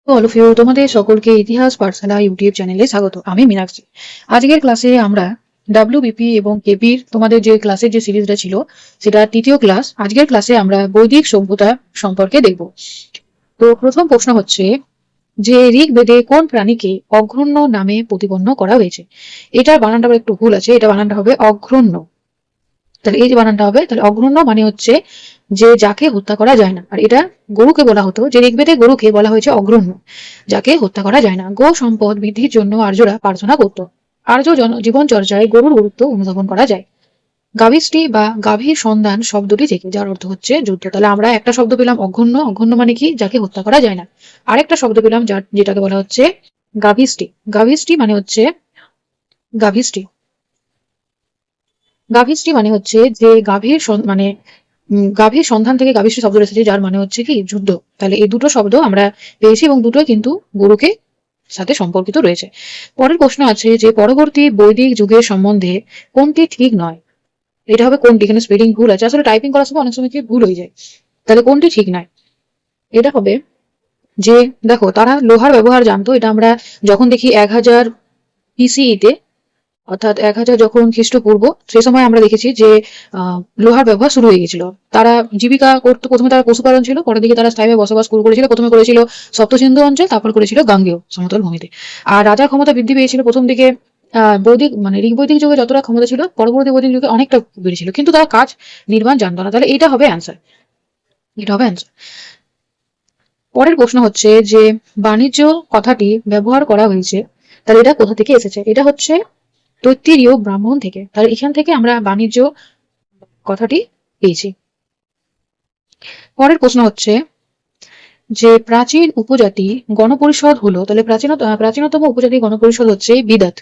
All of you তোমাদের সকলকে ইতিহাস পাঠশালা ইউটিউব চ্যানেলে স্বাগত। আমি মীনাক্ষী। আজকের ক্লাসে আমরা ডাব্লিউবিপি এবং কেপির তোমাদের যে ক্লাসের যে সিরিজটা ছিল সেটা তৃতীয় ক্লাস। আজকের ক্লাসে আমরা বৈদিক সভ্যতা সম্পর্কে দেখব। তো প্রথম প্রশ্ন হচ্ছে যে ঋগ্বেদে কোন প্রাণীকে অঘ্রণ্য নামে প্রতিপন্ন করা হয়েছে? এটার বানানটা আবার একটু ভুল আছে, এটা বানানটা হবে অঘ্রণ্য। তাহলে এই যে বানানটা হবে, তাহলে অঘ্রণ্য মানে হচ্ছে যে যাকে হত্যা করা যায় না। আর এটা গরুকে বলা হতো, যে ঋগ্বেদে গরুকে বলা হয়েছে অঘ্রণ্য, যাকে হত্যা করা যায় না। গো সম্পদ বৃদ্ধির জন্য আর্যরা প্রার্থনা করত। আর্য জীবন চর্চায় গরুর গুরুত্ব অনুধাবন করা যায় গাভিষ্টি বা গাভীর সন্ধান শব্দটি থেকে, যার অর্থ হচ্ছে যুদ্ধ। তাহলে আমরা একটা শব্দ পেলাম অঘ্রণ্য, অঘ্রণ্য মানে কি যাকে হত্যা করা যায় না। আরেকটা শব্দ পেলাম যেটাকে বলা হচ্ছে গাভিষ্টি। গাভিষ্টি মানে হচ্ছে গাভিষ্টি গাভিষ্টি মানে হচ্ছে যে গাভীর মানে গাভীর সন্ধান থেকে গাভিষ্টি শব্দ এসেছে, যার মানে হচ্ছে কি যুদ্ধ। তাহলে এই দুটো শব্দ আমরা পেয়েছি এবং দুটোই কিন্তু গরুকে সাথে সম্পর্কিত রয়েছে। পরের প্রশ্ন আছে যে পরবর্তী বৈদিক যুগের সম্বন্ধে কোনটি ঠিক নয়? এটা হবে কোনটি, এখানে স্পেলিং ভুল আছে, আসলে টাইপিং করার সময় অনেক সময় কি ভুল হয়ে যায়। তাহলে কোনটি ঠিক নয়? এটা হবে যে দেখো, তারা লোহার ব্যবহার জানতো। এটা আমরা যখন দেখি 1000 পিসিইতে, অর্থাৎ 1000 যখন খ্রিস্টপূর্ব, সে সময় আমরা দেখেছি যে লোহার ব্যবহার শুরু হয়ে গেছিল। তারা জীবিকা করতো, প্রথমে তারা পশুপালন ছিল, পরের দিকে তারা স্থায়ীভাবে বসবাস শুরু করেছিল। প্রথমে করেছিল সপ্তসিন্ধু অঞ্চল, তারপর করেছিল গাঙ্গেয় সমতল ভূমিতে। আর রাজার ক্ষমতা বৃদ্ধি পেয়েছিল প্রথম দিকে। বৈদিক মানে ঋগ্বৈদিক যুগে যতটা ক্ষমতা ছিল, পরবর্তী বৈদিক যুগে অনেকটা বেড়েছিল, কিন্তু তারা কাজ নির্মাণ জানতো না। তাহলে এটা হবে অ্যান্সার, এটা হবে অ্যান্সার। পরের প্রশ্ন হচ্ছে যে বাণিজ্য কথাটি ব্যবহার করা হয়েছে, তাহলে এটা কোথা থেকে এসেছে? এটা হচ্ছে তৈত্তিরীয় ব্রাহ্মণ থেকে। তাহলে এখান থেকে আমরা বাণিজ্য কথাটি পেয়েছি। পরের প্রশ্ন হচ্ছে যে প্রাচীন উপজাতি গণপরিষদ হলো, তাহলে প্রাচীনতম উপজাতি গণপরিষদ হচ্ছে বিদাত।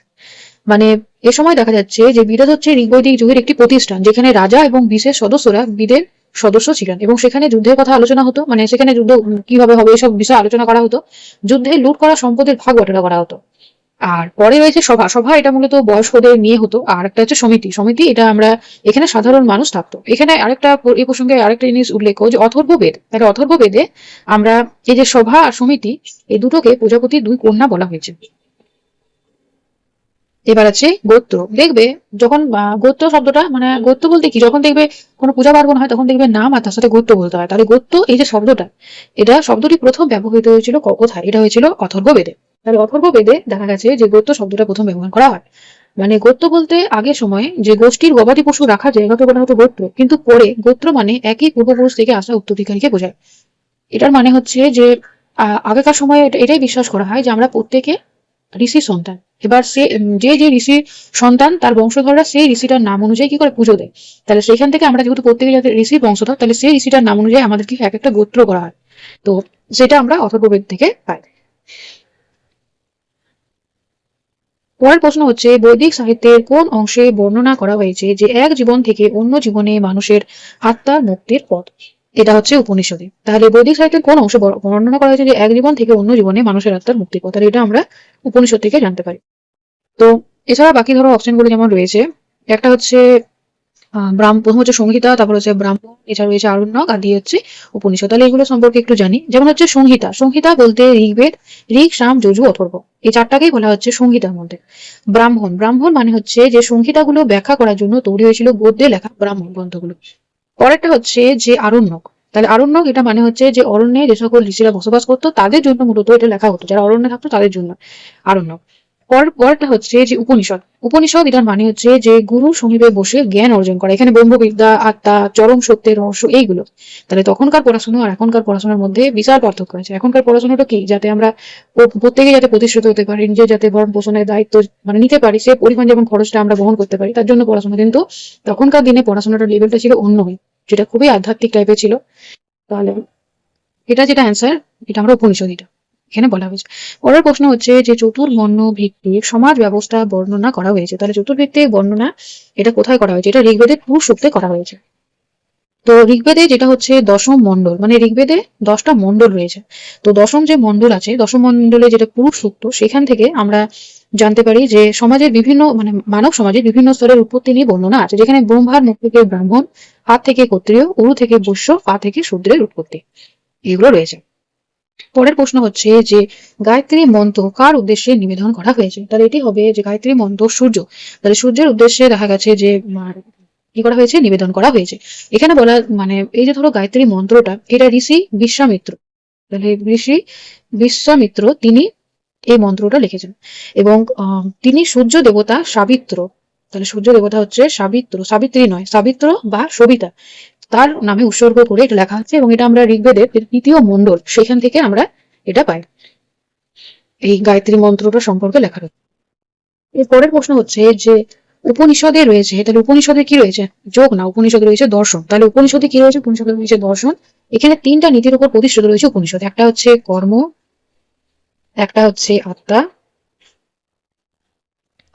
মানে এ সময় দেখা যাচ্ছে যে বিদাত হচ্ছে ঋগ্বৈদিক যুগের একটি প্রতিষ্ঠান, যেখানে রাজা এবং বিশেষ সদস্যরা বিদের সদস্য ছিলেন এবং সেখানে যুদ্ধের কথা আলোচনা হতো। মানে সেখানে যুদ্ধ কিভাবে হবে এসব বিষয় আলোচনা করা হতো। যুদ্ধে লুট করা সম্পদের ভাগ বাটোয়ারা করা হতো। আর পরে রয়েছে সভা। সভা এটা মূলত বয়স্কদের নিয়ে হতো। আর একটা হচ্ছে সমিতি। সমিতি এটা আমরা এখানে সাধারণ মানুষ থাকতো। এখানে আরেকটা এই প্রসঙ্গে আরেকটা জিনিস উল্লেখ্য যে অথর্ববেদ। তাহলে অথর্ববেদে আমরা এই যে সভা আর সমিতি, এই দুটোকে প্রজাপতির দুই কন্যা বলা হয়েছে। এবার আছে গোত্র। দেখবে যখন গোত্র শব্দটা, মানে গোত্র বলতে কি, যখন দেখবে কোনো পূজা পার্বণ হয় তখন দেখবে নাম আর তার সাথে গোত্র বলতে হয়। তাহলে গোত্র এই যে শব্দটা, এটা শব্দটি প্রথম ব্যবহৃত হয়েছিল কোথায়? এটা হয়েছিল অথর্ববেদে। তাহলে অথর্ববেদে দেখা গেছে যে গোত্র শব্দটা প্রথম ব্যবহার করা হয়। মানে গোত্র বলতে আগের সময়ে যে গোষ্ঠীর গবাদি পশু রাখার জায়গাকে বলা হতো গোত্র, কিন্তু পরে গোত্র মানে একই পূর্বপুরুষ থেকে আসা উত্তরাধিকারীকে বোঝায়। এটার মানে হচ্ছে যে আগেকার সময়ে এটাই বিশ্বাস করা হয় যে আমরা প্রত্যেকে ঋষির সন্তান। এবার সে যে যে ঋষির সন্তান, তার বংশধররা সেই ঋষিটার নাম অনুযায়ী কি করে পুজো দেয়। তাহলে সেখান থেকে আমরা যেহেতু প্রত্যেকে যাতে ঋষির বংশধর, তাহলে সেই ঋষিটার নাম অনুযায়ী আমাদের কি এক একটা গোত্র করা হয়। তো সেটা আমরা অথর্ববেদ থেকে পাই। পরের প্রশ্ন হচ্ছে বৈদিক সাহিত্যের কোন অংশে বর্ণনা করা হয়েছে যে এক জীবন থেকে অন্য জীবনে মানুষের আত্মার মুক্তির পথ? এটা হচ্ছে উপনিষদে। তাহলে বৈদিক সাহিত্যের কোন অংশে বর্ণনা করা হয়েছে যে এক জীবন থেকে অন্য জীবনে মানুষের আত্মার মুক্তির পথ? তাহলে এটা আমরা উপনিষদ থেকে জানতে পারি। তো এছাড়া বাকি ধরো অপশন গুলো যেমন রয়েছে, একটা হচ্ছে প্রথম হচ্ছে সংহিতা, তারপর হচ্ছে ব্রাহ্মণ, এছাড়া রয়েছে আরণ্যক, আর দিয়ে হচ্ছে উপনিষদ। তাহলে এগুলো সম্পর্কে একটু জানি। যেমন হচ্ছে সংহিতা। সংহিতা বলতে ঋগ্বেদ, ঋক, সাম, যজু, অথর্ব, এই চারটাকেই বলা হচ্ছে সংহিতার মধ্যে। ব্রাহ্মণ, ব্রাহ্মণ মানে হচ্ছে যে সংহিতাগুলো ব্যাখ্যা করার জন্য তৈরি হয়েছিল গদ্যে লেখা ব্রাহ্মণ গ্রন্থগুলো। পরেরটা হচ্ছে যে আরণ্যক। তাহলে আরণ্যক এটা মানে হচ্ছে যে অরণ্যে যে সকল ঋষিরা বসবাস করতো তাদের জন্য মূলত এটা লেখা হতো, যারা অরণ্যে থাকতো তাদের জন্য আরণ্যক। পরেরটা হচ্ছে যে উপনিষদ। উপনিষদ এটার মানে হচ্ছে যে গুরু সমীপে বসে জ্ঞান অর্জন করা। এখানে ব্রহ্মবিদ্যা, আত্মা, চরম সত্যের রহস্য, এইগুলো। তাহলে তখনকার পড়াশোনা আর এখনকার পড়াশোনার মধ্যে বিশাল পার্থক্য আছে। এখনকার পড়াশোনাটা কি, যাতে আমরা প্রত্যেকে যাতে প্রতিষ্ঠিত হতে পারি, নিজে যাতে ভরণ পোষণের দায়িত্ব মানে নিতে পারি, সে পরিমাণ যেমন খরচটা আমরা বহন করতে পারি, তার জন্য পড়াশোনা। কিন্তু তখনকার দিনে পড়াশোনাটার লেভেলটা ছিল অন্যই, যেটা খুবই আধ্যাত্মিক টাইপের ছিল। তাহলে এটা যেটা অ্যান্সার, এটা আমরা উপনিষদ এটা এখানে বলা হয়েছে। পরের প্রশ্ন হচ্ছে যে চতুর্বর্ণ ভিত্তিক সমাজ ব্যবস্থা বর্ণনা করা হয়েছে। তাহলে চতুর্ভিত্তিক বর্ণনা এটা কোথায় করা হয়েছে? এটা ঋগ্বেদের পুরুষ সূক্তে করা হয়েছে। তো ঋগ্বেদে যেটা হচ্ছে দশম মন্ডল, মানে ঋগ্বেদে 10টা মন্ডল রয়েছে। তো দশম যে মন্ডল আছে, দশম মন্ডলে যেটা পুরুষ সূক্ত, সেখান থেকে আমরা জানতে পারি যে সমাজের বিভিন্ন মানে মানব সমাজের বিভিন্ন স্তরের উৎপত্তি নিয়ে বর্ণনা আছে, যেখানে ব্রহ্মার মুখ থেকে ব্রাহ্মণ, হাত থেকে ক্ষত্রিয়, উরু থেকে বৈশ্য, পা থেকে শূদ্রের উৎপত্তি, এগুলো রয়েছে। পরের প্রশ্ন হচ্ছে যে গায়ত্রী মন্ত্র কার উদ্দেশ্যে নিবেদন করা হয়েছে? তাহলে এটি হবে যে গায়ত্রী মন্ত্র সূর্য, তাহলে সূর্যের উদ্দেশ্যে দেখা গেছে যে কি করা হয়েছে, নিবেদন করা হয়েছে। এখানে বলা এই যে ধরো গায়ত্রী মন্ত্রটা, এটা ঋষি বিশ্বামিত্র, তাহলে ঋষি বিশ্বামিত্র তিনি এই মন্ত্রটা লিখেছেন। এবং তিনি সূর্য দেবতা সাবিত্র, তাহলে সূর্য দেবতা হচ্ছে সাবিত্র, সাবিত্রী নয়, সাবিত্র বা সবিতা, তার নামে উৎসর্গ করে এটা লেখা আছে। এবং এটা আমরা ঋগ্বেদের তৃতীয় মণ্ডল, সেখান থেকে আমরা এটা পাই, এই গায়ত্রী মন্ত্রটা সম্পর্কে লেখা রয়েছে। এর পরের প্রশ্ন হচ্ছে যে উপনিষদে রয়েছে, তাহলে উপনিষদে কি রয়েছে? যোগ না, উপনিষদে রয়েছে দর্শন। তাহলে উপনিষদে কি রয়েছে? উপনিষদে রয়েছে দর্শন। এখানে তিনটা নীতির উপর প্রতিষ্ঠিত রয়েছে উপনিষদ, একটা হচ্ছে কর্ম, একটা হচ্ছে আত্মা,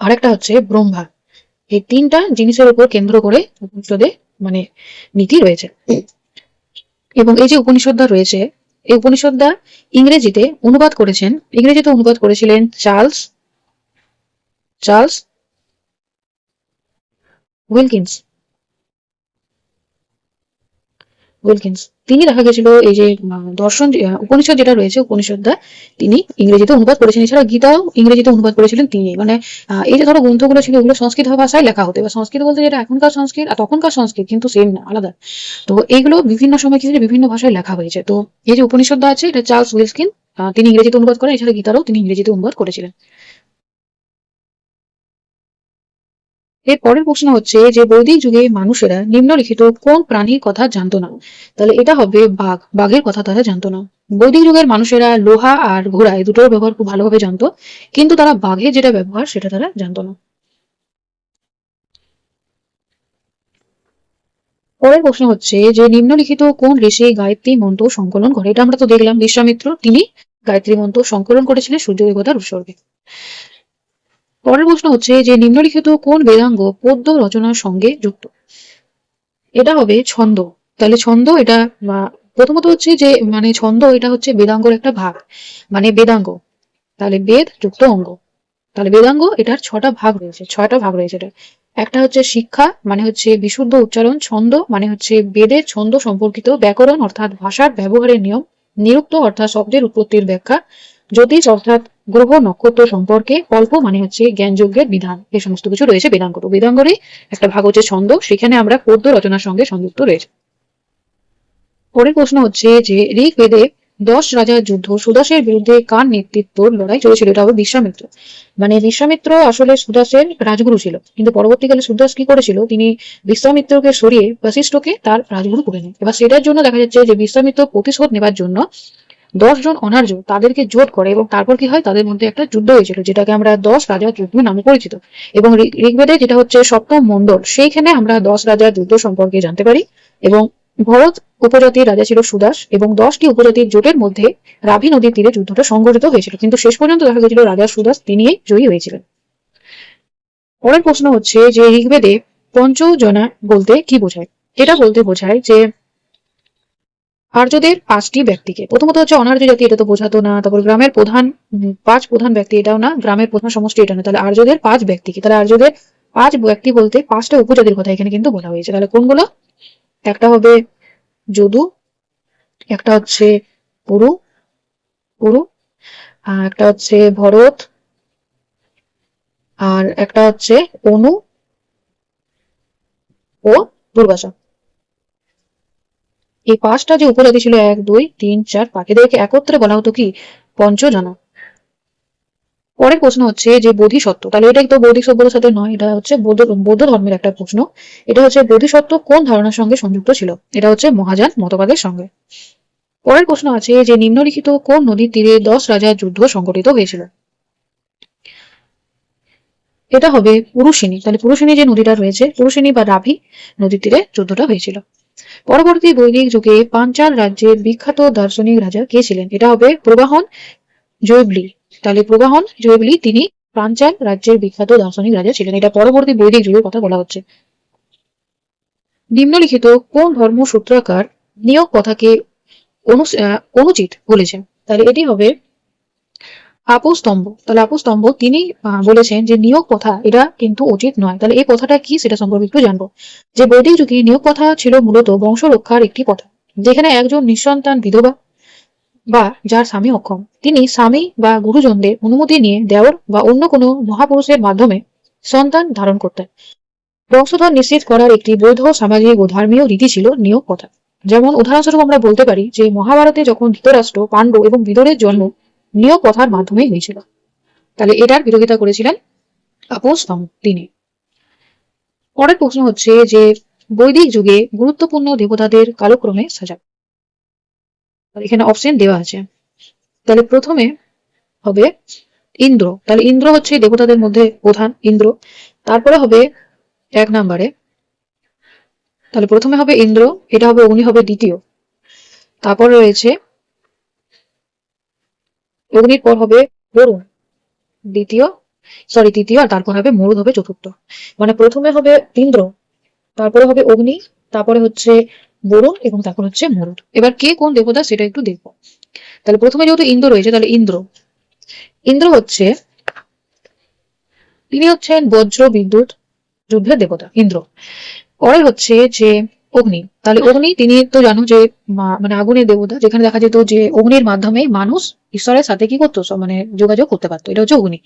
আর একটা হচ্ছে ব্রহ্মা। এই তিনটা জিনিসের উপর কেন্দ্র করে উপনিষদে নীতি রয়েছে। এবং এই যে উপনিষদটা রয়েছে, এই উপনিষদটা ইংরেজিতে অনুবাদ করেছিলেন চার্লস চার্লস উইলকিন্স উইলকিন্স তিনি দেখা গেছিল এই যে দর্শন উপনিষদ যেটা রয়েছে, উপনিষদটা তিনি ইংরেজিতে অনুবাদ করেছেন। এছাড়া গীতাও ইংরেজিতে অনুবাদ করেছিলেন তিনি। এই যে ধরো গ্রন্থগুলো ছিল, এগুলো সংস্কৃত ভাষায় লেখা হতো। এবার সংস্কৃত বলতে যেটা এখনকার সংস্কৃত আর তখনকার সংস্কৃত কিন্তু সেম না, আলাদা। তো এইগুলো বিভিন্ন সময় কিছু বিভিন্ন ভাষায় লেখা হয়েছে। তো এই যে উপনিষদটা আছে, এটা চার্লস উইলকিন তিনি ইংরেজিতে অনুবাদ করেন। এছাড়া গীতারও তিনি ইংরেজিতে অনুবাদ করেছিলেন। এর পরের প্রশ্ন হচ্ছে যে বৈদিক যুগে মানুষেরা নিম্নলিখিত কোন প্রাণীর কথা জানতো না? তাহলে এটা হবে বাঘ, বাঘের কথা তারা জানতো না। বৈদিক যুগের মানুষেরা লোহা আর ঘোড়া এই দুটোর ব্যবহার খুব ভালোভাবে জানতো, কিন্তু তারা বাঘের যেটা ব্যবহার সেটা তারা জানতো না। পরের প্রশ্ন হচ্ছে যে নিম্নলিখিত কোন ঋষি গায়ত্রী মন্ত্র সংকলন করে? এটা আমরা তো দেখলাম, বিশ্বামিত্র তিনি গায়ত্রী মন্ত্র সংকলন করেছিলেন সূর্য দেবতার উৎসর্গে। পরের প্রশ্ন হচ্ছে যে নিম্নলিখিত কোন বেদাঙ্গ পদ্য রচনার সঙ্গে যুক্ত? এটা হবে ছন্দ। তাহলে ছন্দ এটা প্রথমত হচ্ছে যে ছন্দ এটা হচ্ছে বেদাঙ্গর একটা ভাগ, বেদাঙ্গ, তাহলে বেদ যুক্ত অঙ্গ। তাহলে বেদাঙ্গ এটার ছয়টা ভাগ রয়েছে এটা। একটা হচ্ছে শিক্ষা, হচ্ছে বিশুদ্ধ উচ্চারণ। ছন্দ হচ্ছে বেদের ছন্দ সম্পর্কিত ব্যাকরণ অর্থাৎ ভাষার ব্যবহারের নিয়ম। নিরুক্ত অর্থাৎ শব্দের উৎপত্তির ব্যাখ্যা। জ্যোতিষ অর্থাৎ গ্রহ নক্ষত্র সম্পর্কে। কল্প হচ্ছে জ্ঞানযজ্ঞের বিধান। এই সমস্ত কিছু রয়েছে বেদাঙ্গ। তো বেদাঙ্গরই একটা ভাগ হচ্ছে ছন্দ, সেখানে আমরা পদ্য রচনার সঙ্গে সংযুক্ত রয়েছে। পরের প্রশ্ন হচ্ছে যে ঋগ্বেদে 10 রাজার যুদ্ধ সুদাসের বিরুদ্ধে কার নেতৃত্বর লড়াই চলেছিল? এটা হবে বিশ্বামিত্র। বিশ্বামিত্র আসলে সুদাসের রাজগুরু ছিল, কিন্তু পরবর্তীকালে সুদাস কি করেছিল, তিনি বিশ্বামিত্রকে সরিয়ে বশিষ্ঠকে তার রাজগুরু করে নেন। এবার সেটার জন্য দেখা যাচ্ছে যে বিশ্বামিত্র প্রতিশোধ নেবার জন্য 10 জন অনার্য তাদেরকে জোট করে, এবং তারপর কি হয়, তাদের মধ্যে একটা যুদ্ধ হয়েছিল, যেটাকে আমরা 10 রাজার যুদ্ধ নামে পরিচিত। এবং ঋগ্বেদে যেটা হচ্ছে সপ্তম মণ্ডল, সেইখানে আমরা 10 রাজার যুদ্ধ সম্পর্কে জানতে পারি। এবং ভরত উপজাতির রাজা ছিল সুদাস, এবং 10টি উপজাতির জোটের মধ্যে রাভি নদীর তীরে যুদ্ধটা সংঘটিত হয়েছিল, কিন্তু শেষ পর্যন্ত দেখা গেছিল রাজা সুদাস তিনি জয়ী হয়েছিলেন। পরের প্রশ্ন হচ্ছে যে ঋগ্বেদে পঞ্চজনা বলতে কি বোঝায়? এটা বলতে বোঝায় যে আর্যদের 5টি ব্যক্তিকে। প্রথমত হচ্ছে অনার্য জাতি, এটা তো বোঝাতো না। তারপর গ্রামের প্রধান, 5 প্রধান ব্যক্তি, এটাও না। গ্রামের প্রধান সমষ্টি, এটা না। তাহলে আর্যদের 5 ব্যক্তিকে, তাহলে আর্যদের 5 ব্যক্তি বলতে 5টা উপজাতির কথা এখানে কিন্তু বলা হয়েছে। তাহলে কোনগুলো? একটা হবে যদু, একটা হচ্ছে পুরু পুরু একটা হচ্ছে ভরত, আর একটা হচ্ছে অনু ও দুর্বাসা। এই 5টা যে উপজাতি ছিল, 1 2 3 4 5, এদেরকে একত্রে বলা হতো কি? পঞ্চজনা। পরের প্রশ্ন হচ্ছে যে বোধিসত্ত্ব, তাহলে এটা তো বৌদ্ধিক সভ্যতার সাথে নয়, এটা হচ্ছে বৌদ্ধ ধর্মের একটা প্রশ্ন। এটা হচ্ছে বোধিসত্ত্ব কোন ধারণার সঙ্গে সংযুক্ত ছিল? এটা হচ্ছে মহাযান মতবাদের সঙ্গে। পরের প্রশ্ন আছে যে নিম্নলিখিত কোন নদীর তীরে 10 রাজার যুদ্ধ সংঘটিত হয়েছিল? এটা হবে পুরুষিনী। তাহলে পুরুষিনী যে নদীটা রয়েছে, পুরুষিনী বা রাভি নদীর তীরে যুদ্ধটা হয়েছিল। পরবর্তী বৈদিক যুগে পাঞ্চাল রাজ্যের বিখ্যাত দার্শনিক রাজা কে ছিলেন? এটা হবে প্রবাহন জৈবলি। তাহলে প্রবাহন জৈবলি তিনি পাঞ্চাল রাজ্যের বিখ্যাত দার্শনিক রাজা ছিলেন। এটা পরবর্তী বৈদিক যুগের কথা বলা হচ্ছে। নিম্নলিখিত কোন ধর্মসূত্রকার নিয়োগ কথাকে অনুচিত বলেছেন? তাহলে এটি হবে আপুস্তম্ভ। তাহলে আপুস্তম্ভ তিনি বলেছেন যে নিয়োগ কথা এটা কিন্তু উচিত নয়। তাহলে এই কথাটা কি সেটা সম্পর্কে একটু জানবো। যে বৈদিক যুগে নিয়োগ কথা ছিল মূলত বংশ রক্ষার একটি কথা, যেখানে একজন নিঃসন্তান বিধবা বা যার স্বামী অক্ষম, তিনি স্বামী বা গুরুজনদের অনুমতি নিয়ে দেওর বা অন্য কোনো মহাপুরুষের মাধ্যমে সন্তান ধারণ করতেন। বংশধর নিশ্চিত করার একটি বৈধ সামাজিক ও ধর্মীয় রীতি ছিল নিয়োগ প্রথা। যেমন উদাহরণস্বরূপ আমরা বলতে পারি যে মহাভারতে যখন ধৃতরাষ্ট্র, পাণ্ডু এবং বিদুরের জন্ম নিয়োগ প্রথার মাধ্যমেই হয়েছিল। তাহলে এটার বিরোধিতা করেছিলেন আপসস্তম্ভ তিনি। পরের প্রশ্ন হচ্ছে যে বৈদিক যুগে গুরুত্বপূর্ণ দেবতাদের কালক্রমে সাজা। এখানে অপশন দেওয়া আছে। তাহলে প্রথমে হবে ইন্দ্র। তাহলে ইন্দ্র হচ্ছে দেবতাদের মধ্যে প্রধান, ইন্দ্র। তারপরে হবে 1 নম্বরে, তাহলে প্রথমে হবে ইন্দ্র, এটা হবে, উনি হবে দ্বিতীয়। তারপরে রয়েছে অগ্নির পর হবে বরুণ তৃতীয়, আর তারপর হবে মরুদ হবে চতুর্থ। মানে প্রথমে হবে ইন্দ্র, তারপরে হবে অগ্নি, তারপরে হচ্ছে বরুণ এবং তারপর হচ্ছে মরুদ। এবার কে কোন দেবতা সেটা একটু দেখবো। তাহলে প্রথমে যেহেতু ইন্দ্র রয়েছে, তাহলে ইন্দ্র হচ্ছে, তিনি হচ্ছেন বজ্র বিদ্যুৎ যুদ্ধের দেবতা ইন্দ্র। পরে হচ্ছে যে অগ্নি। তাহলে অগ্নি, তিনি তো জানো যে মানে আগুনের দেবতা, যেখানে দেখা যেত যে অগ্নির মাধ্যমে মানুষ ঈশ্বরের সাথে কি করতো, মানে যোগাযোগ করতে পারতো, এটা হচ্ছে অগ্নি।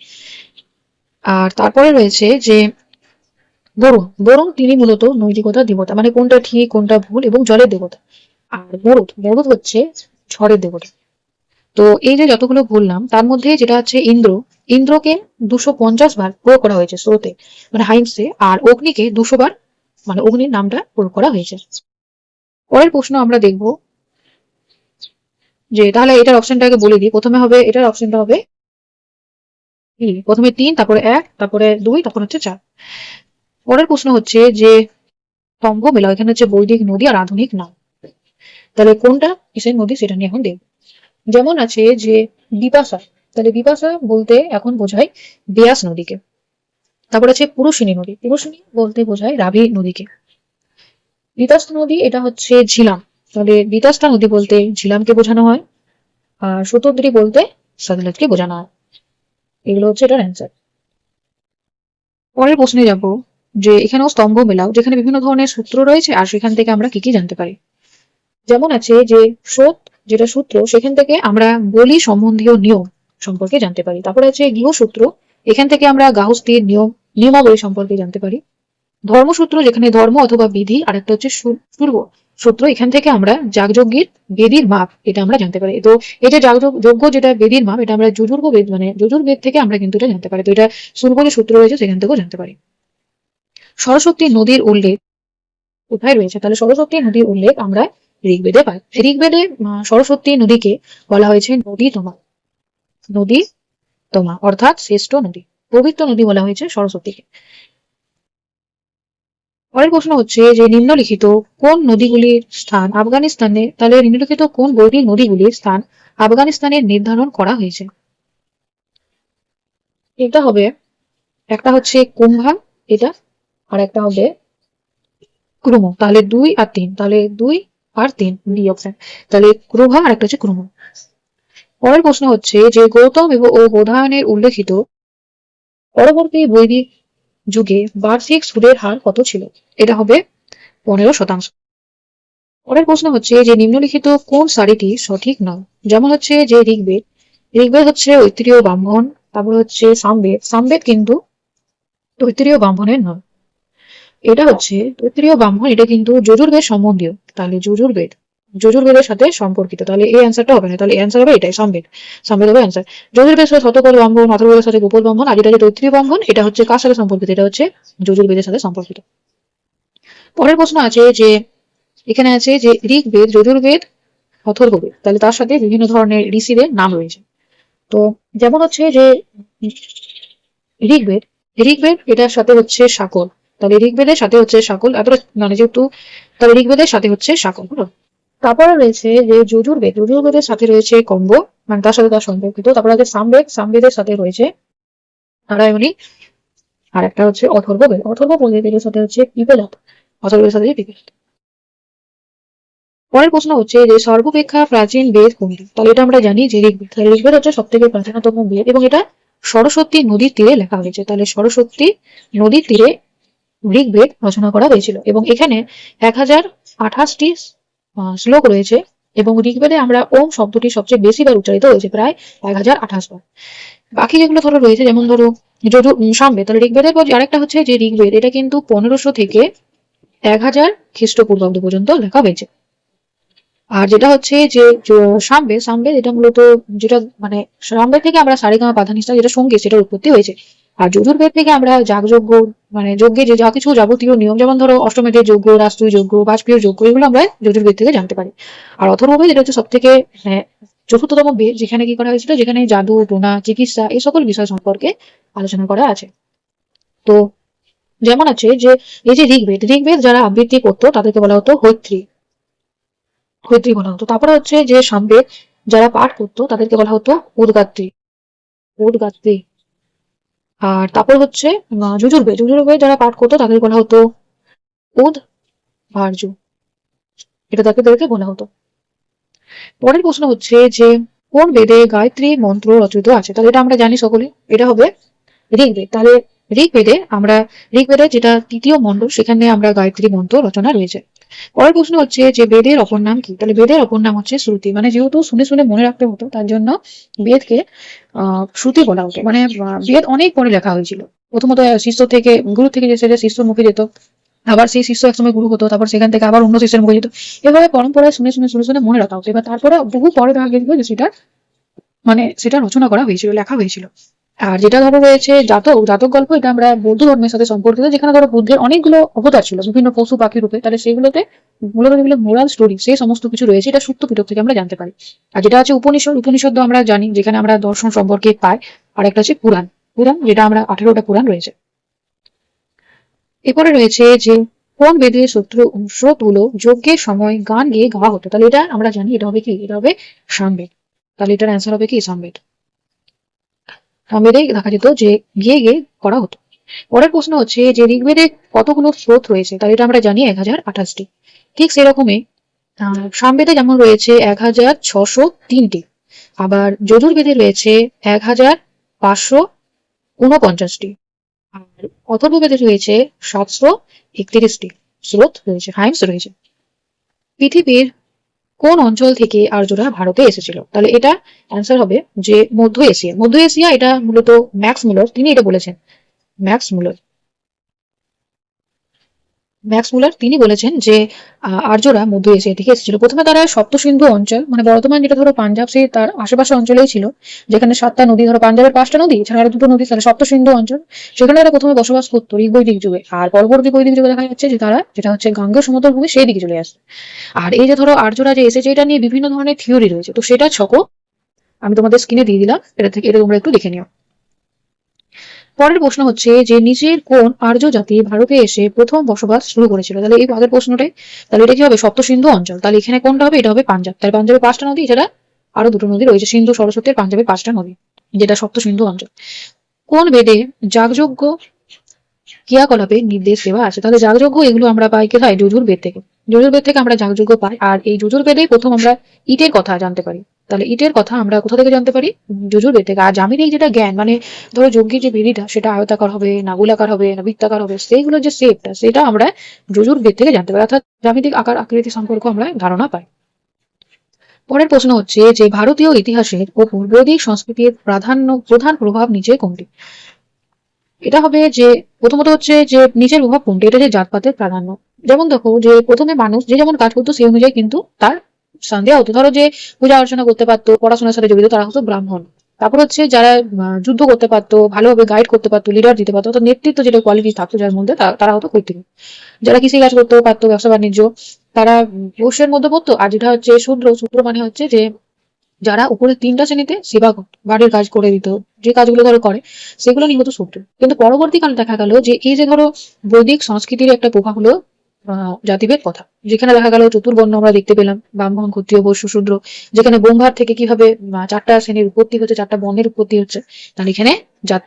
আর তারপরে রয়েছে যে বরুণ তিনি মূলত নৈতিকতার দেবতা, মানে কোনটা ঠিক কোনটা ভুল এবং জলের দেবতা। আর মরুদ হচ্ছে ঝড়ের দেবতা। তো এই যে যতগুলো বললাম তার মধ্যে যেটা হচ্ছে ইন্দ্রকে 250 বার প্রয়োগ করা হয়েছে স্রোতে, মানে হাইমসে। আর অগ্নিকে 200 বার, মানে অগ্নির নামটা প্রয়োগ করা হয়েছে। পরের প্রশ্ন আমরা দেখব যে, তাহলে এটার অপশনটাকে বলে দিই। প্রথমে হবে, এটার অপশনটা হবে প্রথমে 3, তারপরে 1, তারপরে 2, তারপর হচ্ছে 4। পরের প্রশ্ন হচ্ছে যে স্তম্ভ মেলাও, এখানে হচ্ছে বৈদিক নদী আর আধুনিক নাম। তাহলে কোনটা কিসের নদী সেটা নিয়ে এখন দেখব। যেমন আছে যে বিপাশা, তাহলে বিপাশা বলতে এখন বোঝায় বেয়াস নদীকে। তারপর আছে পুরুষিনী নদী, পুরুষিনী বলতে বোঝায় রাভি নদীকে। বিতাস্তা নদী, এটা হচ্ছে ঝিলাম, তাহলে বিতাস্তা নদী বলতে ঝিলামকে বোঝানো হয়। আর শতদ্রী বলতে সতলজকে বোঝানো হয়। এগুলো হচ্ছে এটার অ্যান্সার। পরের প্রশ্নে যাব যে এখানেও স্তম্ভ মেলাও, যেখানে বিভিন্ন ধরনের সূত্র রয়েছে আর সেখান থেকে আমরা কি কি জানতে পারি। যেমন আছে যে স্রোত, যেটা সূত্র, সেখান থেকে আমরা বলি সম্বন্ধীয় নিয়ম সম্পর্কে জানতে পারি। তারপরে আছে গৃহসূত্র, এখান থেকে আমরা গাহস্থির নিয়মাবলী সম্পর্কে জানতে পারি। ধর্মসূত্র, যেখানে ধর্ম অথবা বিধি। আর একটা হচ্ছে পূর্ব সূত্র, এখান থেকে আমরা যাগযজ্ঞের বেদির মাপ এটা আমরা জানতে পারি। তো এটা যাগযজ্ঞ যেটা বেদির মাপ, এটা আমরা যজুর্বেদ, মানে যজুর্বেদ থেকে আমরা কিন্তু এটা জানতে পারি। তো এটা পূর্ব যে সূত্র রয়েছে সেখান থেকেও জানতে পারি। সরস্বতী নদীর উল্লেখ কোথায় রয়েছে? তাহলে সরস্বতী নদীর উল্লেখ আমরা ঋগ্বেদে পাই। ঋগ্বেদে সরস্বতী নদীকে বলা হয়েছে নদী তোমা, অর্থাৎ শ্রেষ্ঠ নদী, পবিত্র নদী বলা হয়েছে সরস্বতীকে। পরের প্রশ্ন হচ্ছে যে নিম্নলিখিত কোন নদীগুলির স্থান আফগানিস্তানে, তাহলে নিম্নলিখিত কোন বৈদিক নদীগুলির স্থান আফগানিস্তানের নির্ধারণ করা হয়েছে। এটা হবে, একটা হচ্ছে কুম্ভা এটা, আর একটা হবে ক্রুমো। তাহলে 2 আর 3, তাহলে 2 আর 3 বি অপশন। তাহলে ক্রুভা আর একটা হচ্ছে ক্রুমো। পরের প্রশ্ন হচ্ছে যে গৌতম ও বোধায়নের উল্লেখিত পরবর্তী বৈদিক যুগে বার্ষিক সুদের হার কত ছিল? এটা হবে 15%। পরের প্রশ্ন হচ্ছে যে নিম্নলিখিত কোন সারিটি সঠিক নয়। যেমন হচ্ছে যে ঋগ্বেদ হচ্ছে ঐত্তিরীয় ব্রাহ্মণ, তারপর হচ্ছে সামবেদ কিন্তু তৈত্তিরীয় ব্রাহ্মণের নয়। এটা হচ্ছে তৈত্তিরীয় ব্রাহ্মণ, এটা কিন্তু যজুর্বেদ সম্বন্ধীয়। তাহলে যজুর্বেদের সাথে সম্পর্কিত, তাহলে এই অ্যান্সারটা হবে না। তাহলে অ্যান্সার হবে এটাই, সামবেদ হবে অ্যান্সার। যজুর্বেদের সাথে শতকল ব্রাহ্মণ, অথর্বেদের সাথে গোপল ব্রাহ্মণ। আর যেটা তৈত্তিরীয় ব্রাহ্মণ, এটা হচ্ছে কার সাথে সম্পর্কিত? এটা হচ্ছে যজুর্বেদের সাথে সম্পর্কিত। পরের প্রশ্ন আছে যে এখানে আছে যে ঋগ্বেদ, যজুর্বেদ, অথর্ববেদ, তাহলে তার সাথে বিভিন্ন ধরনের ঋষিদের নাম রয়েছে। তো যেমন হচ্ছে যে ঋগ্বেদ, এটার সাথে হচ্ছে শাকল, তাহলে ঋগ্বেদের সাথে হচ্ছে শাকল, এতটা মানে যেহেতু, তাহলে ঋগ্বেদের সাথে হচ্ছে শাকল হলো। তারপরে রয়েছে যে যজুর্বেদের সাথে রয়েছে কম্ব, মানে তার সাথে তার সম্পর্কিত। তারপরে আছে সামবেদের সাথে রয়েছে নারায়ণী। আর একটা হচ্ছে অথর্ববেদের সাথে হচ্ছে পিপেলাত, অথর্বেদের সাথে পিপেলাত। পরের প্রশ্ন হচ্ছে যে সর্বাপেক্ষা প্রাচীন বেদ কোনটি? তাহলে এটা আমরা জানি যে ঋগ্বেদ। তাহলে ঋগ্বেদ হচ্ছে সব থেকে প্রাচীনতম বেদ এবং এটা সরস্বতী নদীর তীরে লেখা হয়েছে। তাহলে সরস্বতী নদীর তীরে ঋগ্বেদ রচনা করা হয়েছিল এবং এখানে 1028টি শ্লোক রয়েছে এবং ঋগ্বেদে আমরা ওম শব্দটি সবচেয়ে বেশি বার উচ্চারিত হয়েছে, প্রায় 1028 বার। বাকি যেগুলো ধরো রয়েছে, যেমন ধরো সামবেদ, তাহলে ঋগ্বেদের পর আরেকটা হচ্ছে যে ঋগ্বেদ, এটা কিন্তু 1500 থেকে 1000 খ্রিস্টপূর্বাব্দ পর্যন্ত লেখা হয়েছে। আর যেটা হচ্ছে যে সামবেদ, সামবেদ এটা মূলত যেটা মানে সামবেদ থেকে আমরা সারেগামা পাধানিসা যেটা সঙ্গীত, সেটার উৎপত্তি হয়েছে। আর যজুর্বেদ থেকে আমরা যাগযজ্ঞ, মানে যজ্ঞে যে যা কিছু যাবতীয় নিয়ম, যেমন ধরো অষ্টমেধের যজ্ঞ, রাষ্ট্রীয় যজ্ঞ, বাজপেয়ী যজ্ঞ, এগুলো আমরা যজুর্বেদ থেকে জানতে পারি। আর অথর্ববেদ এটা হচ্ছে সব থেকে চতুর্থতম বেদ, যেখানে কি করা হয়েছিল, যেখানে জাদু, টোনা, চিকিৎসা এই সকল বিষয় সম্পর্কে আলোচনা করা আছে। তো যেমন আছে যে এই যে ঋগ্বেদ, ঋগ্বেদ যারা আবৃত্তি করতো তাদেরকে বলা হতো হৈত্রী, হৈত্রী বলা হতো। তারপরে হচ্ছে যে সামবেদ যারা পাঠ করতো তাদেরকে বলা হতো উদ্গাত্রী, উদ্গাত্রী। আর তারপর হচ্ছে যজুর্বেদ, যজুর্বেদ যারা পাঠ করতো তাদের বলা হতো উদ্ভার্য, এটা তাদেরকে বলা হতো। পরের প্রশ্ন হচ্ছে যে কোন বেদে গায়ত্রী মন্ত্র রচিত আছে, তাহলে এটা আমরা জানি সকলে, এটা হবে ঋগ্বেদ। তাহলে ঋগ্বেদের যেটা তৃতীয় মন্ডল, সেখানে আমরা গায়ত্রী মন্ত্র রচনা রয়েছে। পরের প্রশ্ন হচ্ছে যে বেদের অপর নাম কি, তাহলে বেদের অপর নাম হচ্ছে শ্রুতি। মানে যেহেতু শুনে শুনে মনে রাখতে হতো, তার জন্য বেদকে শ্রুতি বলা হতো। মানে বেদ অনেক পরে লেখা হয়েছিল। প্রথমত শিষ্য থেকে, গুরু থেকে যে সেটা শিষ্যর মুখে যেত, আবার সেই শিষ্য একসময় গুরু হতো, তারপর সেখান থেকে আবার অন্য শিষ্যের মুখে যেত, এভাবে পরম্পরায় শুনে শুনে শুনে শুনে মনে রাখা হতো। এবার তারপরে বহু পরে দেখা গেছিল যে সেটা সেটা রচনা করা হয়েছিল, লেখা হয়েছিল। আর যেটা ধরো রয়েছে জাতক, জাতক গল্প, এটা আমরা বৌদ্ধ ধর্মের সাথে সম্পর্কিত, যেখানে ধরো বুদ্ধের অনেকগুলো অবতার ছিল বিভিন্ন পশু পাখি রূপে, তাহলে সেগুলোতে মূলত যেগুলো মোরাল স্টোরি, সেই সমস্ত কিছু রয়েছে, এটা সূত্র পিটক থেকে আমরা জানতে পারি। আর যেটা আছে উপনিষদ, উপনিষদ আমরা জানি যেখানে আমরা দর্শন সম্পর্কে পাই। আর একটা হচ্ছে পুরাণ, পুরাণ যেটা আমরা 18টা পুরাণ রয়েছে। এরপরে রয়েছে যে কোন বেদের সূত্রগুলো যজ্ঞের সময় গান গেয়ে গাওয়া হতো, তাহলে এটা আমরা জানি, এটা হবে কি, এটা হবে সামবেদ। তাহলে এটার অ্যান্সার হবে কি সামবেদ। সামবেদে দেখা যেত যে গিয়ে গিয়ে করা হতো। পরের প্রশ্ন হচ্ছে যে ঋগ্বেদে কতগুলো স্রোত রয়েছে, তাহলে এটা আমরা জানি 1028টি। ঠিক সেরকমই সামবেদে যেমন রয়েছে 1603টি, আবার যজুর্বেদে রয়েছে 1549টি, আর অথর্ববেদে রয়েছে 731টি স্রোত রয়েছে, হাইমস রয়েছে। পৃথিবীর কোন অঞ্চল থেকে আর্যরা ভারতে এসেছিল, তাহলে এটা অ্যান্সার হবে যে মধ্য এশিয়া। মধ্য এশিয়া, এটা মূলত ম্যাক্স মুলার তিনি এটা বলেছেন। ম্যাক্স মুলার, ম্যাক্স মুলার তিনি বলেছেন যে আর্যরা মধ্য এশিয়া থেকে এসেছিল। প্রথমে তারা সপ্ত সিন্ধু অঞ্চল, মানে বর্তমান যেটা ধরো পাঞ্জাব, সেই তার আশেপাশে অঞ্চলেই ছিল, যেখানে 7টা নদী, ধরো পাঞ্জাবের 5টা নদী এছাড়া আরো 2টো নদী, তাহলে সপ্ত সিন্ধু অঞ্চল, সেখানে তারা প্রথমে বসবাস করতো বৈদিক যুগে। আর পরবর্তী বৈদিক যুগে দেখা যাচ্ছে যে তারা, যেটা হচ্ছে গাঙ্গেয় সমতল ভূমি, সেই দিকে চলে আসছে। আর এই যে ধরো আর্যরা যে এসেছে, এটা নিয়ে বিভিন্ন ধরনের থিওরি রয়েছে, তো সেটা ছকও আমি তোমাদের স্ক্রিনে দিয়ে দিলাম, এটা থেকে এটা তোমরা একটু দেখে নিও। পরের প্রশ্ন হচ্ছে যে নিচের কোন আর্য জাতি ভারতে এসে প্রথম বসবাস শুরু করেছিল, তাহলে এই আগের প্রশ্নটাই, তাহলে এটা কি হবে সপ্ত সিন্ধু অঞ্চল। তাহলে এখানে কোনটা হবে, এটা হবে পাঞ্জাব। তাহলে পাঞ্জাবের 5টা নদী এছাড়া আরো 2টো নদী রয়েছে, সিন্ধু, সরস্বতী আর পাঞ্জাবের 5টা নদী, যেটা সপ্ত সিন্ধু অঞ্চল। কোন বেদে যাগযজ্ঞ ক্রিয়াকলাপের নির্দেশ দেওয়া আছে, তাহলে যাগযজ্ঞ এগুলো আমরা পাই কোথায়, যজুর্বেদ থেকে। যজুর্বেদ থেকে আমরা যাগযজ্ঞ পাই। আর এই যজুর্বেদে প্রথম আমরা ইটের কথা জানতে পারি, তাহলে ইটের কথা আমরা কোথা থেকে জানতে পারি, যজুর্বেদ থেকে। আর জ্যামিতিক যেটা জ্ঞান, মানে ধরো যজ্ঞের যে বিধিটা, সেটা আয়তাকার হবে না গোলাকার হবে না বৃত্তাকার হবে, সেইগুলোর যে শেপটা, সেটা আমরা যজুর্বেদ থেকে জানতে পারি, অর্থাৎ জ্যামিতিক আকার আকৃতি সম্পর্কে আমরা ধারণা পাই। পরের প্রশ্ন হচ্ছে যে ভারতীয় ইতিহাসের ওপর বৈদিক সংস্কৃতির প্রধান প্রভাব নিচে কোনটি, এটা হবে যে প্রথমত হচ্ছে যে নিচের প্রভাব কোনটি, এটা যে জাতপাতের প্রাধান্য। যেমন দেখো যে প্রথমে মানুষ যে যেমন কাজ করতো, সেই অনুযায়ী কিন্তু তার স্থান দেওয়া হতো। ধরো যে পূজা অর্চনা করতে পারতো, পড়াশোনার সাথে জড়িত, তারা হতো ব্রাহ্মণ। তারপর হচ্ছে যারা যুদ্ধ করতে পারতো, ভালোভাবে গাইড করতে পারতো, লিডার দিতে পারতো, অর্থাৎ নেতৃত্ব যেটা কোয়ালিটি থাকতো যার মধ্যে, তারা হতো ক্ষত্রিয়। যারা কৃষি কাজ করতে পারতো, ব্যবসা বাণিজ্য, তারা বৈশ্যের মধ্যে পড়তো। আর যেটা হচ্ছে শূদ্র, শূদ্র মানে হচ্ছে যে যারা উপরে 3টা শ্রেণীতে সেবা করতো, বাড়ির কাজ করে দিত, যে কাজগুলো ধরো করে, সেগুলো নিয়ে হতো শূদ্র। কিন্তু পরবর্তীকালে দেখা গেল যে এই যে ধরো বৈদিক সংস্কৃতির একটা প্রভাব হলো জাতিভেদ কথা, যেখানে দেখা গেল চতুর্বর্ণ আমরা দেখতে পেলাম, ব্রাহ্মণ, ক্ষত্রিয়, বৈশ্য, শূদ্র, যেখানে ব্রহ্মার থেকে কিভাবে 4টা শ্রেণীর উৎপত্তি হচ্ছে, 4টা বর্ণের উৎপত্তি হচ্ছে, তাহলে এখানে জাত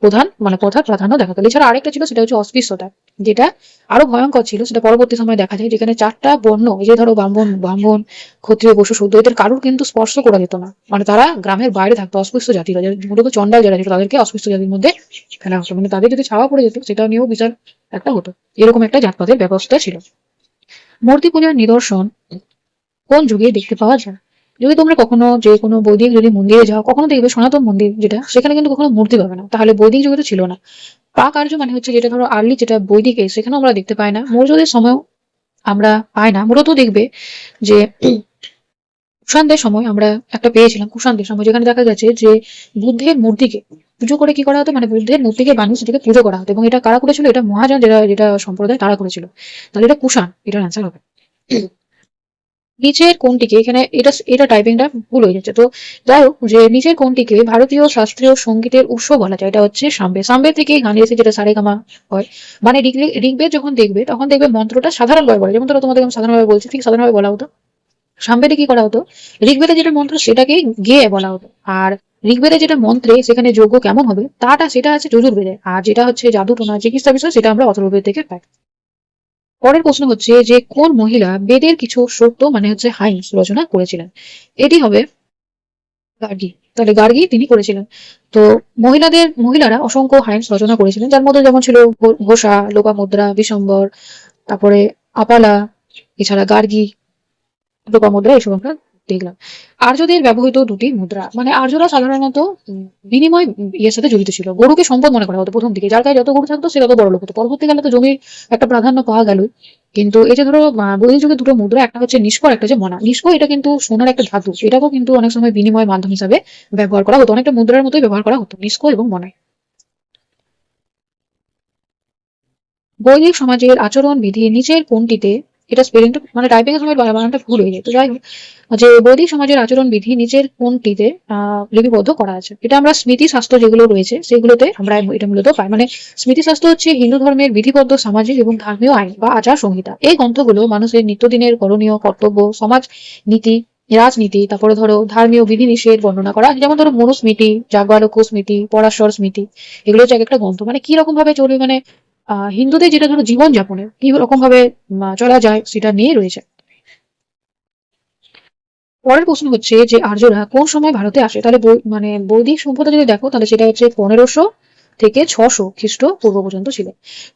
প্রধান মানে প্রথার প্রাধান্য দেখা গেল। এছাড়া আরেকটা ছিল, সেটা হচ্ছে অস্পৃশ্যতা, যেটা আরো ভয়ঙ্কর ছিল, সেটা পরবর্তী সময় দেখা যায়, যেখানে 4টা বর্ণ, এই যে ধরো ব্রাহ্মণ, ক্ষত্রিয়, বৈশ্য, শূদ্র, এদের কারুর কিন্তু স্পর্শ করা যেত না, মানে তারা গ্রামের বাইরে থাকতো। অস্পৃশ্য জাতিরা, মূলত চন্ডাল যারা ছিল, তাদেরকে অস্পৃশ্য জাতির মধ্যে ফেলা হতো, মানে তাদের যদি ছাওয়া পড়ে যেত, সেটা নিয়েও বিচার একটা হতো। এরকম একটা জাতপাতের ব্যবস্থা ছিল। মূর্তি পূজার নিদর্শন কোন যুগে দেখতে পাওয়া যায়? যদি তোমরা কখনো যে কোনো বৈদিক যদি মন্দিরে যাও, কখনো দেখবে সনাতন মন্দির যেটা, সেখানে কিন্তু কখনো মূর্তি পাবে না। তাহলে বৈদিক যুগে তো ছিল না। প্রাক আর্য মানে হচ্ছে যেটা ধরো আর্লি, যেটা বৈদিক এজ, সেখানেও আমরা দেখতে পাই না। মৌর্যদের সময়ও আমরা পাই না। মূলত দেখবে যে কুষাণদের সময় আমরা একটা পেয়েছিলাম, কুষাণদের সময়, যেখানে দেখা গেছে যে বুদ্ধের মূর্তিকে পুজো করে কি করা হতো, মানে বুদ্ধের মূর্তিকে বানিয়ে সেটাকে পুজো করা হতো। এবং এটা কারা করেছিল? এটা মহাযান, যেটা যেটা সম্প্রদায়, তারা করেছিল। তাহলে এটা কুষাণ, এটার অ্যান্সার হবে। নিচের কোনটিকে, এখানে এটা এটা টাইপিংটা ভুল হয়ে যাচ্ছে। তো যাই হোক, যে নিচের কোনটিকে ভারতীয় শাস্ত্রীয় সঙ্গীতের উৎস বলা যায়? এটা হচ্ছে সাম্বে। সাম্বে থেকে গান এসে যেটা সারেগামা হয়। মানে ঋগ্বেদ যখন দেখবে তখন দেখবে মন্ত্রটা সাধারণভাবে বলে, যেমন ধরো তোমাদের আমি সাধারণভাবে বলছি, ঠিক সাধারণভাবে বলা হতো। সামবেদে কি করা হতো? ঋগ্বেদে যেটা মন্ত্র সেটাকে গেয়ে বলা হতো। আর ঋগ্বেদে যেটা মন্ত্রে সেখানে যজ্ঞ কেমন হবে সেটা আছে যজুর্বেদে। আর যেটা হচ্ছে জাদু টোনা চিকিৎসা বিষয়, সেটা আমরা অথর্ববেদ থেকে পাই। পরের প্রশ্ন হচ্ছে যে কোন মহিলা বেদের কিছু সত্য মানে হচ্ছে হাইন্স রচনা করেছিলেন? এটি হবে গার্গী। তাহলে গার্গী তিনি করেছিলেন। তো মহিলারা অসংখ্য হাইন্স রচনা করেছিলেন, যার মধ্যে যেমন ছিল ঘোষা, লোপামুদ্রা, বিশম্বর, তারপরে আপালা, এছাড়া গার্গী, লোপামুদ্রা, এসব আমরা দেখলাম। আর্যদের ব্যবহৃত দুটি মুদ্রা, মানে আর্যরা সাধারণত বিনিময় ইয়ের সাথে জড়িত ছিল। গরুকে সম্পদ মনে করা হতো প্রথম দিকে, যার গায়ে যত গরু থাকতো সে তত বড় লোক হতো। পরবর্তীকালে তো জমির একটা প্রাধান্য পাওয়া গেল। কিন্তু এই যে ধরো বৈদিক যুগে দুটো মুদ্রা, একটা হচ্ছে নিষ্কর, একটা হচ্ছে মনা। নিষ্কর এটা কিন্তু সোনার একটা ধাতু, এটাকেও কিন্তু অনেক সময় বিনিময় মাধ্যম হিসাবে ব্যবহার করা হতো, অনেকটা মুদ্রার মতোই ব্যবহার করা হতো নিষ্কর এবং মনায়। বৈদিক সমাজের আচরণ বিধি নিচের কোনটিতে, এটা স্পেলিংটা মানে টাইপিং এর সময় বানানটা ভুল হয়ে যায়। তো যাই হোক, যে বৈদিক সমাজের আচরণ বিধি নিচের কোনটিতে লিপিবদ্ধ করা আছে? এটা আমরা স্মৃতি শাস্ত্র যেগুলো রয়েছে সেগুলোতে আমরা এটা মূলত পাই। মানে স্মৃতি শাস্ত্র হচ্ছে হিন্দু ধর্মের বিধিবদ্ধ সামাজিক এবং ধর্মীয় আইন বা আচার সংহিতা। এই গ্রন্থগুলো মানুষের নিত্যদিনের করণীয়, কর্তব্য, সমাজ নীতি, রাজনীতি, তারপরে ধরো ধর্মীয় বিধিনিষেধ বর্ণনা করা। যেমন ধরো মনুস্মৃতি, যাজ্ঞালক্য স্মৃতি, পরাশর স্মৃতি, এগুলো হচ্ছে এক একটা গ্রন্থ। মানে কি রকম ভাবে চলবে, মানে হিন্দুদের যেটা ধরো জীবন যাপনে কি রকম ভাবে চলা যায় সেটা নিয়ে রয়েছে। পরের প্রশ্ন হচ্ছে যে আর্যরা কোন সময় ভারতে আসে? তাহলে মানে বৈদিক সভ্যতা যদি দেখো, তাহলে সেটা হচ্ছে 1500 থেকে 600 খ্রিস্টপূর্ব পর্যন্ত ছিল।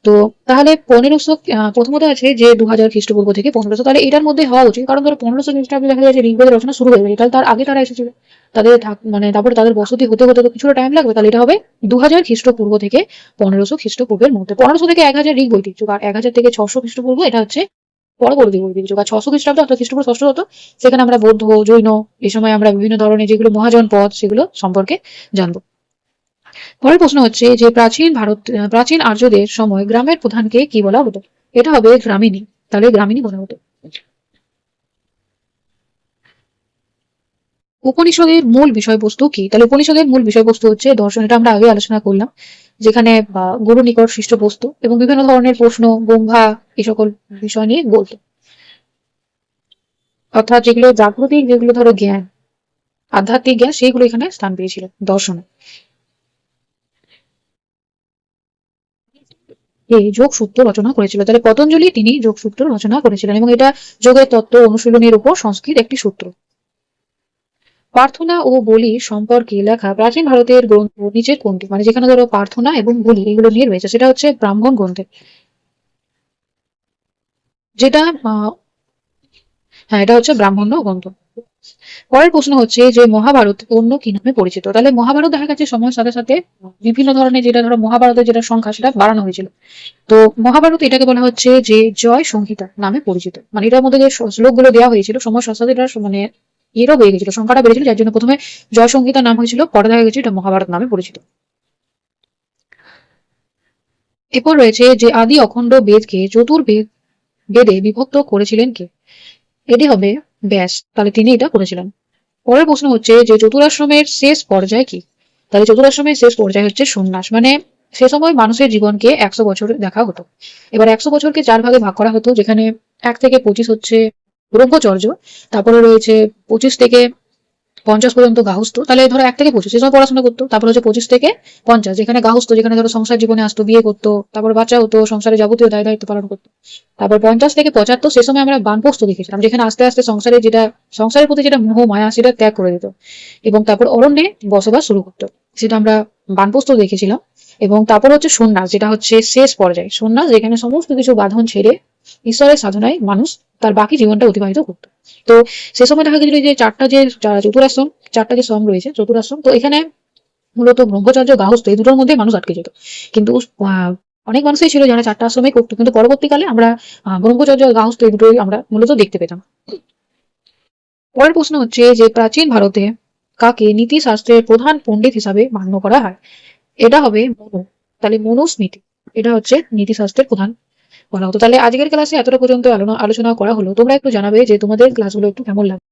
তো তাহলে 1500, প্রথমত আছে যে 2000 খ্রিস্টপূর্ব থেকে 1500, তাহলে এটার মধ্যে হওয়া উচিত। কারণ ধরো 1500 খ্রিস্টাব্দে দেখা যায় যে ঋগ্বেদের রচনা শুরু হয়ে গেছে, তাহলে তার আগে তারা এসেছিল। তাদের মানে তারপরে তাদের বসতি হতে হতে তো কিছুটা টাইম লাগবে। তাহলে এটা হবে 2000 খ্রিস্টপূর্ব থেকে 1500 খ্রিস্টপূর্বের মধ্যে। 1500 থেকে 1000 ঋগ বৈদিক যুগ, আর 1000 থেকে 600 খ্রিস্টপূর্ব এটা হচ্ছে পরবর্তী বৈদিক যুগ। আর 600 খ্রিস্টাব্দ অর্থাৎ খ্রিস্টপূর্ব ষষ্ঠ হতো, সেখানে আমরা বৌদ্ধ, জৈন, এই সময় আমরা বিভিন্ন ধরনের যেগুলো মহাজন পদ সেগুলো সম্পর্কে জানবো। পরের প্রশ্ন হচ্ছে যে প্রাচীন আর্যদের সময় গ্রামের প্রধানকে কি বলা হতো? এটা হবে গ্রামিণী। তাহলে গ্রামিণী বলা হতো। উপনিষদের মূল বিষয়বস্তু কি? তাহলে উপনিষদের মূল বিষয়বস্তু হচ্ছে দর্শন। এটা আমরা আগে আলোচনা করলাম, যেখানে গুরু নিকট সৃষ্ট বস্তু এবং বিভিন্ন ধরনের প্রশ্ন, ব্রহ্মা, এই সকল বিষয় নিয়ে বলতো। অর্থাৎ যেগুলো জাগতিক, যেগুলো ধরো জ্ঞান, আধ্যাত্মিক জ্ঞান, সেইগুলো এখানে স্থান পেয়েছিল দর্শনে। এই যোগসূত্র রচনা করেছিল। তাহলে পতঞ্জলি তিনি যোগসূত্র রচনা করেছিলেন, এবং এটা যোগের তত্ত্ব অনুশীলনের উপর সংস্কৃত একটি সূত্র। প্রার্থনা ও বলি সম্পর্কে লেখা প্রাচীন ভারতের গ্রন্থ নিচের কোনটি? মানে যেখানে ধরো প্রার্থনা এবং বলি এগুলো নিয়ে রয়েছে, সেটা হচ্ছে ব্রাহ্মণ গ্রন্থে। যেটা হ্যাঁ, এটা হচ্ছে ব্রাহ্মণ্য গ্রন্থ। পরের প্রশ্ন হচ্ছে যে মহাভারত অন্য কি নামে পরিচিত? তাহলে মহাভারত দেখা গেছে সময়ের সাথে সাথে বিভিন্ন ধরনের, যেটা ধরো মহাভারতের যেটা সংখ্যা সেটা বাড়ানো হয়েছিল। তো মহাভারত এটাকে বলা হচ্ছে যে জয় সংহিতা নামে পরিচিত। মানে এটার মধ্যে যে শ্লোকগুলো দেওয়া হয়েছিল সময়ের সাথে সাথে এটা মানে এরও বেড়ে গেছিল, সংখ্যাটা বেড়েছিল, যার জন্য প্রথমে জয় সংহিতা নাম হয়েছিল, পরে দেখা গেছে এটা মহাভারত নামে পরিচিত। এরপর রয়েছে যে আদি অখণ্ড বেদকে চতুর্বেদ বেদে বিভক্ত করেছিলেন কে? এটি হবে ব্যাস। তাহলে তিনি এটা করেছিলেন। পরের প্রশ্ন হচ্ছে যে চতুরাশ্রমের শেষ পর্যায় কি? তাহলে চতুরাশ্রমের শেষ পর্যায় হচ্ছে সন্ন্যাস। মানে সে সময় মানুষের জীবনকে 100 বছর দেখা হতো। এবার 100 বছরকে 4 ভাগে ভাগ করা হতো, যেখানে 1 থেকে 25 হচ্ছে ব্রহ্মচর্য, তারপরে রয়েছে 25 থেকে 50 পর্যন্ত গার্হস্থ্য। তাহলে ধরো 1 থেকে 25 সে সময় পড়াশোনা করতো। তারপর হচ্ছে 25 থেকে 50 যেখানে গার্হস্থ্য, যেখানে ধরো সংসার জীবনে আসতো, বিয়ে করতো, তারপর বাচ্চা হতো, সংসারে যাবতীয় দায় দায়িত্ব পালন করতো। তারপর 50 থেকে 75 সে সময় আমরা বানপ্রস্থ দেখেছিলাম, যেখানে আস্তে আস্তে সংসারের প্রতি যেটা মোহ মায়া সেটা ত্যাগ করে দিত, এবং তারপর অরণ্যে বসবাস শুরু করতো, সেটা আমরা বানপ্রস্থ দেখেছিলাম। এবং তারপর হচ্ছে সন্ন্যাস, যেটা হচ্ছে শেষ পর্যায়ে। সন্ন্যাস যেখানে সমস্ত কিছু বাঁধন ছেড়ে ঈশ্বরের সাধনায় মানুষ তার বাকি জীবনটা অতিবাহিত করতো। তো সে সময় দেখা গেছিল যে চারটা যে সম রয়েছে চতুরাশ্রম, তো এখানে মূলত ব্রহ্মচর্য গার্হস্থ্য এই দুটোর মধ্যে মানুষ আটকে যেত। কিন্তু অনেক মানুষই ছিল যারা চারটা আশ্রমে করতো, কিন্তু পরবর্তীকালে আমরা ব্রহ্মচর্য গার্হস্থ্য এই দুটোই আমরা মূলত দেখতে পেতাম। পরের প্রশ্ন হচ্ছে যে প্রাচীন ভারতে কাকে নীতি শাস্ত্রের প্রধান পণ্ডিত হিসাবে মান্য করা হয়? এটা হবে মনু। তাহলে মনুস্মৃতি, এটা হচ্ছে নীতি শাস্ত্রের প্রধান বলা হতো। তাহলে আজকের ক্লাসে এতটা পর্যন্ত আলোচনা করা হলো। তোমরা একটু জানাবে যে তোমাদের ক্লাসগুলো একটু কেমন লাগবে।